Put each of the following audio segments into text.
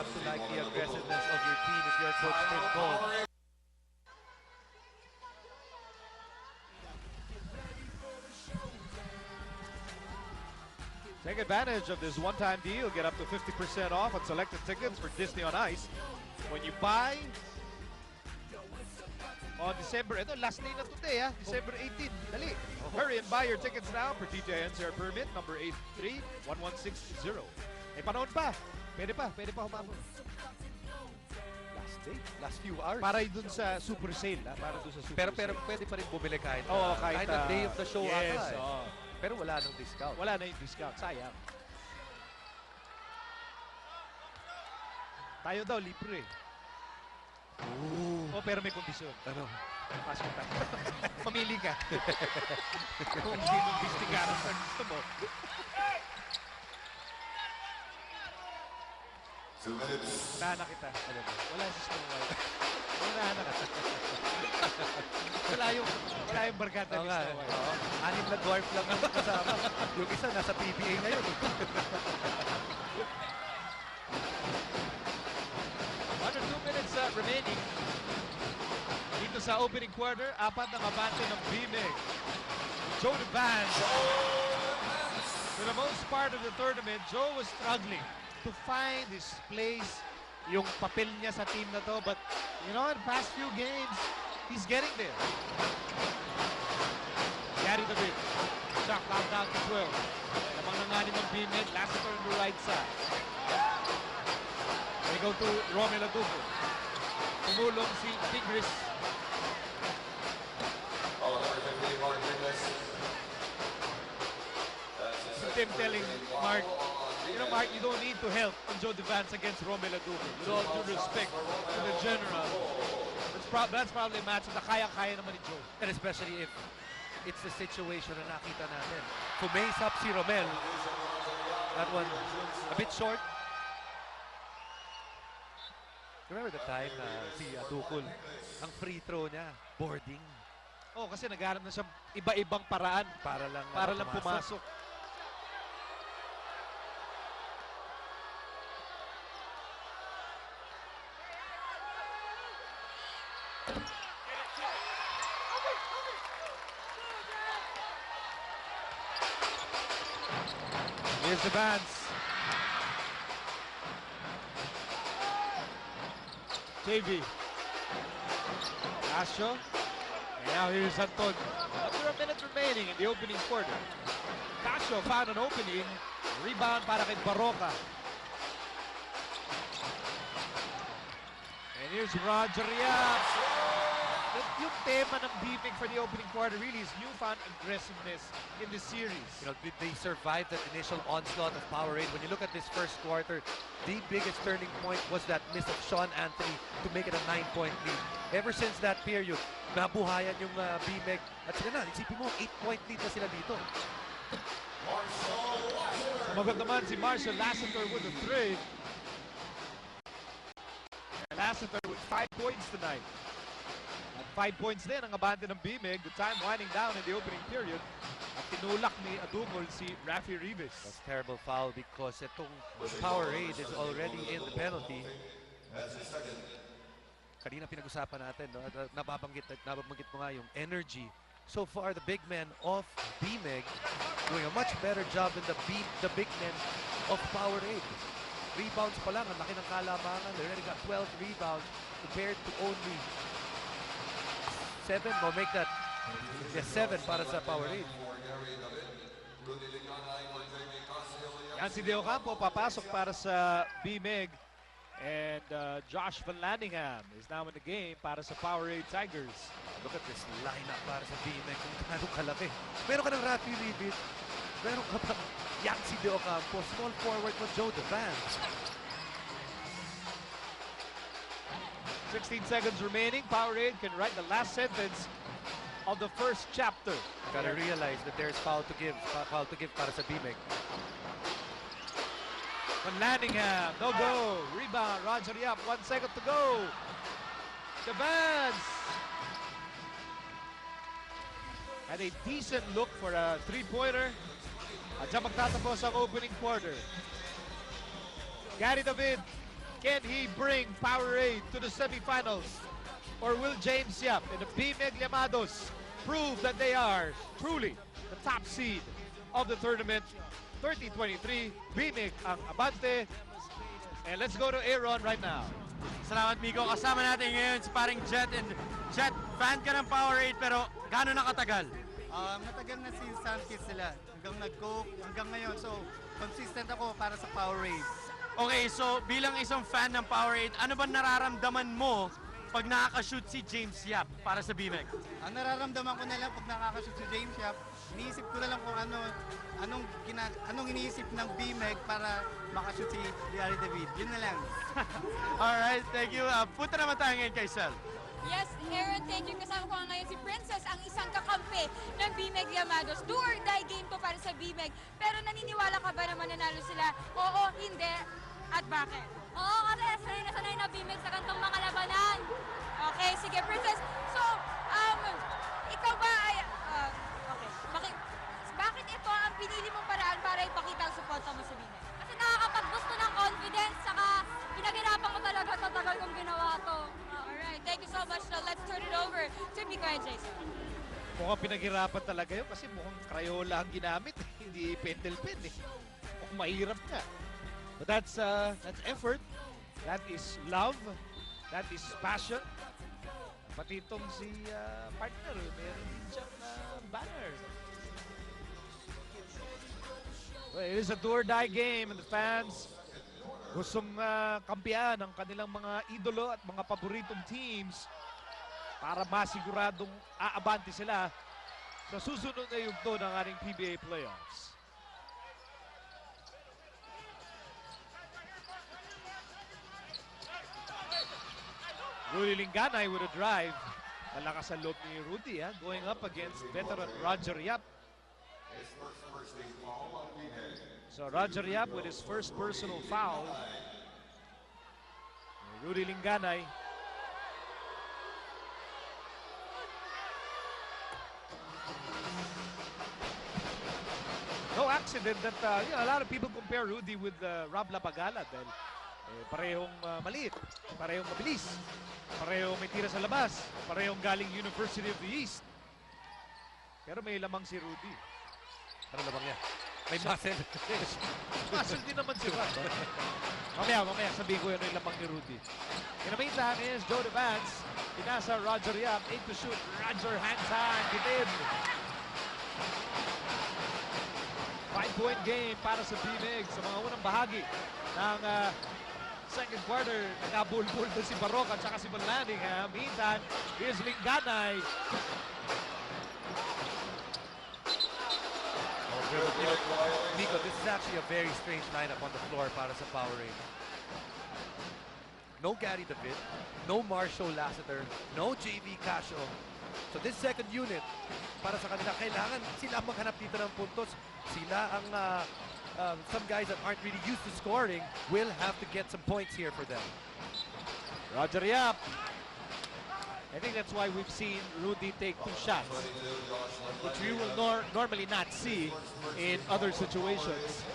have to like the aggressiveness of your team if you're Coach Tim Cole. Take advantage of this one-time deal. Get up to 50% off on selected tickets for Disney on Ice when you buy on December. Ito, last day na today, December 18. Dali. Hurry and buy your tickets now per TJ NCR permit number 831160. May panahon pa. Pwede pa humabot. Last day, last few hours. Para dun sa super sale, para dun sa super pero sale. pwede pa rin bumili kahit kahit the day of the show. Yes, Pero wala nang discount. Wala na yung discount. Sayang. Tayo daw, libre. Pero may kondisyon. Ano? Pasok ka. Mamili ka. Kung sinong Disney character gusto mo. 2 minutes. Nana kita. Alam mo. Wala si Snow White. Nana ka. Wala yung barkada ni Snow White. Anim na dwarf lang ang kasama. Yung isa nasa PBA ngayon. Under 2 minutes remaining. Dito sa opening quarter, apat ng abante ng B Meg. Joe Devans. For the most part of the tournament, Joe was struggling to find his place, yung papel niya sa team na to. But, you know, in the past few games, he's getting there. Gary David. Shot clock down to 12. Lamang nanganin ng B Meg. Last turn on the right side. They go to Romel Adugo. Tumulong si Tigris. Tim telling Mark, you know, Mark, you don't need to help on Joe Devans against Romel Adugo. With all due respect to the general, that's probably a match na kaya-kaya naman ni Joe. And especially if it's the situation na nakita natin. Fumace up si Romel. That one, a bit short. Remember the time na si Atukul, ang free throw niya, boarding. Kasi naghanap na siya iba-ibang paraan para lang pumasok. Here's the bands. JV. Casio. And now here's Anton. Under a minute remaining in the opening quarter. Casio found an opening. Rebound para kay Baroka. And here's Roger Yap. Yung tema ng B Meg for the opening quarter really is newfound aggressiveness in the series. You know, they survived that initial onslaught of Powerade. When you look at this first quarter, the biggest turning point was that miss of Sean Anthony to make it a 9-point lead. Ever since that period, nabuhayan yung B Meg. At sila na, isipin mo, 8-point lead na sila dito. Sumagot naman si Marshall Lassiter with a 3. And Lassiter with 5 points tonight. At 5 points din ang abante ng B Meg. The time winding down in the opening period. At tinulak ni Adungol si Rafi Rivas. That's a terrible foul because itong Powerade is already in the penalty. Kanina pinag-usapan natin, no? Nababanggit mo nga yung energy. So far, the big men of B Meg doing a much better job than the big men of Powerade. Rebounds pa lang, ang laki ng kalamangan. They already got 12 rebounds compared to only 7. We'll make that 7 para sa Powerade. Yan si Deo Campo papasok para sa B Meg. And Josh Van Lanningham is now in the game para sa Powerade Tigers. Look at this lineup para sa B Meg kung gaano kalaki. Meron ka ng Rafi Rivas, meron ka pa yan si Deo Campo, small forward mo Joe Devans. 16 seconds remaining. Powerade can write the last sentence of the first chapter. Gotta realize that there's foul to give para sa B Meg. Van Lanningham, no go. Rebound, Roger Yap, 1 second to go. Devans had a decent look for a three-pointer. At siya magtatapos ang opening quarter. Gary David Can he bring Powerade to the semifinals? Or will James Yap and the B Meg Llamados prove that they are truly the top seed of the tournament? 30-23, B Meg ang abante. And let's go to Aaron right now. Salamat, Miko. Kasama natin ngayon si paring Jet. And Jet, fan ka ng Powerade pero gaano nakatagal? Matagal na si Samkis sila. Hanggang nag-coke, hanggang ngayon. So, consistent ako para sa Powerade. Okay, so bilang isang fan ng Powerade, ano ba nararamdaman mo pag nakaka-shoot si James Yap para sa BMEG? Ang nararamdaman ko na lang pag nakakashoot si James Yap, iniisip ko na lang kung anong iniisip ng B-Meg para makashoot si Gary David. Yun na lang. Alright, thank you. Punta naman tayo ngayon kay Sel. Yes, Aaron, thank you. Kasama ko ngayon si Princess, ang isang kakampi ng B Meg Llamados. Do or die game to para sa B Meg. Pero naniniwala ka ba na mananalo sila? Oo, hindi. At bakit? Oo, kasi sanay na sanay na B Meg sa gantong mga labanan. Okay, sige, Princess. So, ikaw ba ay... okay. Bakit ito ang pinili mong paraan para ipakita ang suporta mo sa B Meg? Kasi nakakapag-gusto ng confidence, saka pinaghirapan ko talaga sa tagal kong ginawa to. Alright, thank you so much. Now, let's turn it over to Miko and Jason. Mukhang pinaghirapan talaga yun kasi mukhang Crayola ang ginamit. Hindi pentel pen eh. Mukhang mahirap nga. But that's effort. That is love. That is passion. Pati itong si partner, meron din siyang banner. Well, it is a do-or-die game and the fans gustong kampiyan ang kanilang mga idolo at mga paboritong teams para masiguradong aabante sila sa susunod na yugto ng ating PBA playoffs. Rudy Linganay with a drive. Malakas ang loob ni Rudy, going up against veteran Roger Yap. So Roger Yap with his first personal foul. Rudy Linganay. No accident that a lot of people compare Rudy with Rob Lapagala dahil parehong maliit, parehong mabilis, parehong may tira sa labas, parehong galing University of the East. Pero may lamang si Rudy. Ano lamang niya? May muscle. Muscle din naman si Rob. Mamaya sabihin ko yun yung lamang ni Rudy. In the meantime is Joe Devance. Pinasa Roger Yap, 8 to shoot. Roger hand time, bitid. 5-point game para sa B-Meg sa mga unang bahagi ng second quarter. Nagabulbul doon si Barok at saka si Manlaningham. Meantime, here's Linganay. Nico, this is actually a very strange lineup on the floor para sa Powerade. No Gary David, no Marshall Lassiter, no JV Casio. So this second unit, para sa kanila, kailangan sila maghanap dito ng puntos. Sila ang, some guys that aren't really used to scoring will have to get some points here for them. Roger Yap. I think that's why we've seen Rudy take 2 shots, which we will normally not see in other situations.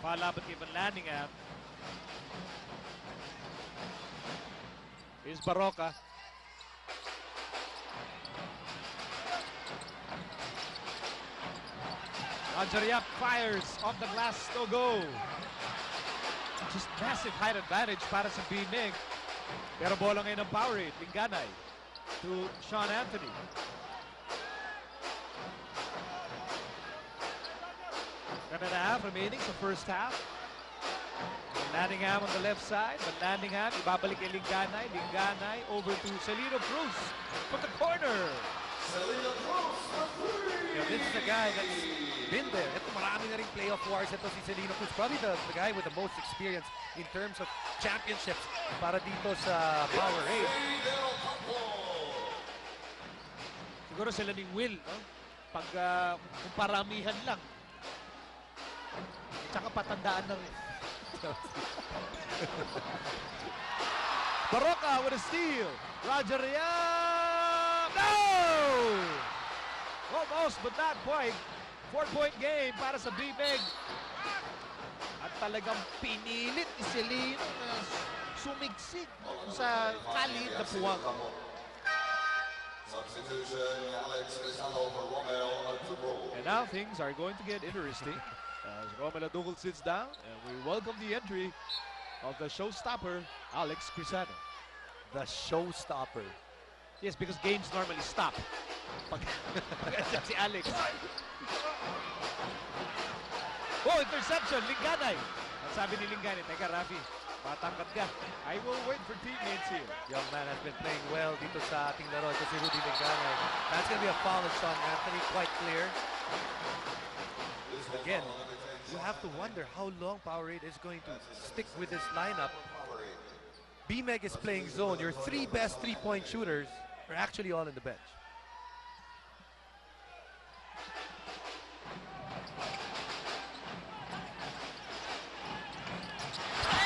Palaban kay Manlaningham. Here's Baroka. Roger Yap fires off the glass, no go. Just massive height advantage para sa B-Meg. Pero bola ngayon ng Powerade, Linganay to Sean Anthony. One and a half remaining sa first half. Manlaningham on the left side. Manlaningham, ibabalik kay Linganay. Linganay over to Celino Cruz from the corner. Yeah, this is a guy that's been there. Ito, marami na rin playoff wars. Ito si Celino Cruz, probably the guy with the most experience in terms of championships para dito sa Powerade. Siguro sila ni Will, no? Pag kung paramihan lang. Tsaka patandaan na rin. Baroka with a steal. Roger Yap. No! Almost, but not quite. 4-point game para sa B-Meg. At talagang pinilit ni Celino na sumiksik sa kali na puwang. And now things are going to get interesting as Romel Adugol sits down and we welcome the entry of the showstopper, Alex Crisano. The showstopper. Yes, because games normally stop. Pag si Alex. Oh, interception, Linganay. Ang sabi ni Linganay, teka Rafi, matangkat ka. I will wait for teammates here. Young man has been playing well dito sa ating laro. Ito si Rudy Linganay. That's going to be a foul on Sean Anthony, quite clear. Again, you have to wonder how long Powerade is going to stick with this lineup. B Meg is playing zone. Your three best three-point shooters are actually all in the bench.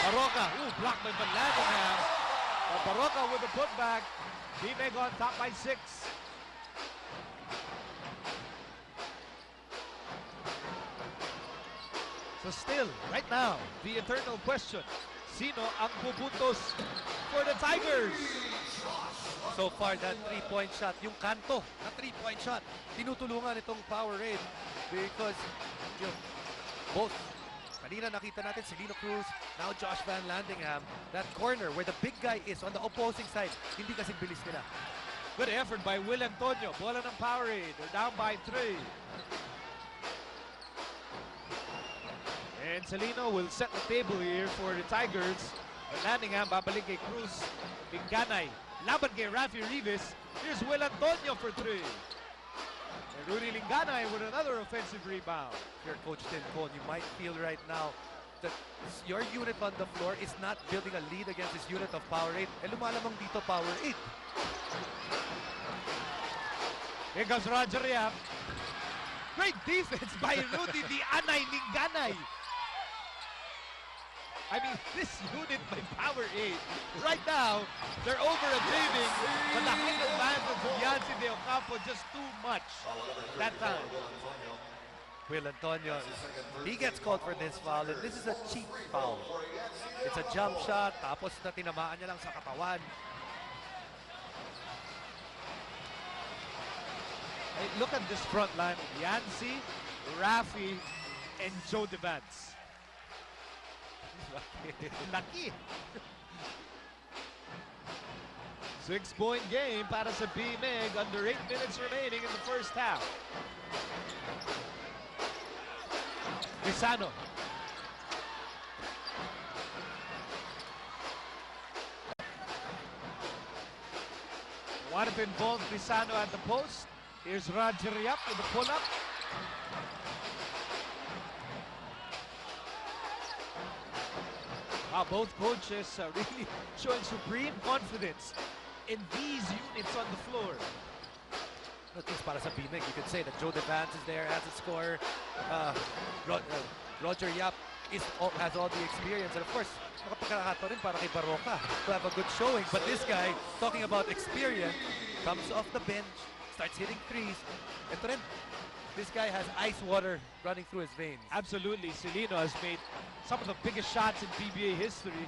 Baroka, blocked by Banlatingham. Baroka with the putback. B Meg on top by 6. So still, right now, the eternal question, sino ang pupuntos for the Tigers? So far, that three-point shot, yung kanto na three-point shot, tinutulungan itong Powerade because you know, both, kanina nakita natin si Lino Cruz, now Josh Van Landingham, that corner where the big guy is on the opposing side, hindi kasing bilis nila. Good effort by Will Antonio. Bola ng Powerade. They're down by 3. And Celino will set the table here for the Tigers. Landingham, babalik kay Cruz. Linganay, laban kay Rafi Rivas. Here's Will Antonio for 3. And Rudy Linganay with another offensive rebound. If you're Coach Tim Cone, you might feel right now that your unit on the floor is not building a lead against this unit of Powerade. Eh lumalamang dito Powerade. Here comes Roger Yap. Great defense by Rudy Anay Linganay. I mean, this unit by Powerade, right now, they're overachieving, but the height advantage of Yancy De Ocampo just too much that time. Will Antonio, he gets called for this foul, and this is a cheap foul. It's a jump shot, tapos na tinamaan niya lang sa katawan. Hey, look at this front line. Yancy, Rafi, and Joe Devance. Lucky. 6-point game para sa B Meg. Under 8 minutes remaining in the first half. Crisano. Wanted to involve Crisano at the post. Here's Roger Yap with the pull-up. Both coaches really showing supreme confidence in these units on the floor. Not just para sa B Meg, you could say that Joe Devance is there as a scorer. Roger Yap has all the experience. And of course, nakapagkakataon rin para kay Baroka to have a good showing. But this guy, talking about experience, comes off the bench, starts hitting threes. Ito rin, this guy has ice water running through his veins. Absolutely. Celino has made some of the biggest shots in PBA history.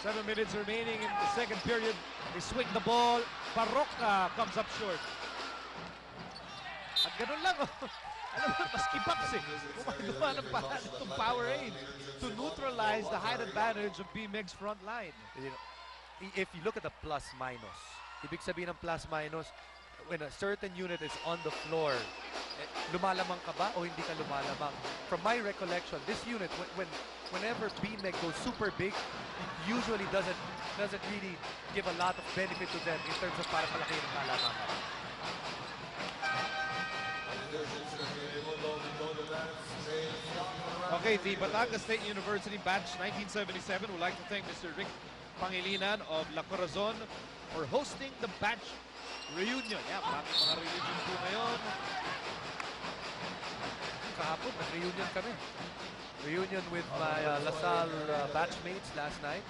7 minutes remaining in the second period. They swing the ball. Baroka comes up short. At ganun lang, alam mo, maski Paps gumagawa ng paraan itong Powerade to neutralize the height advantage of B Meg's front line. You know, if you look at the plus-minus, ibig sabihin ng plus-minus, when a certain unit is on the floor, lumalamang ka ba o hindi ka lumalamang? From my recollection, this unit, whenever B Meg goes super big, it usually doesn't really give a lot of benefit to them in terms of para palaki ng kalamangan. Okay, the Batangas State University batch 1977 would like to thank Mr. Rick Pangilinan of La Corazon for hosting the batch reunion. Yeah, maraming mga reunion po ngayon. Kahapon, nag-reunion kami. Reunion with my LaSalle batchmates last night.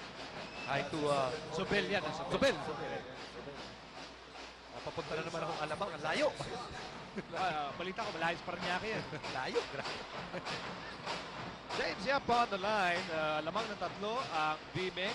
Hi to Sobel yan. Sobel. papunta na naman akong Alabang. Ang layo. Balita ko, malayos pa rin niya yan. Layo, grabe. James Yap on the line. Lamang ng tatlo ang B-Meg.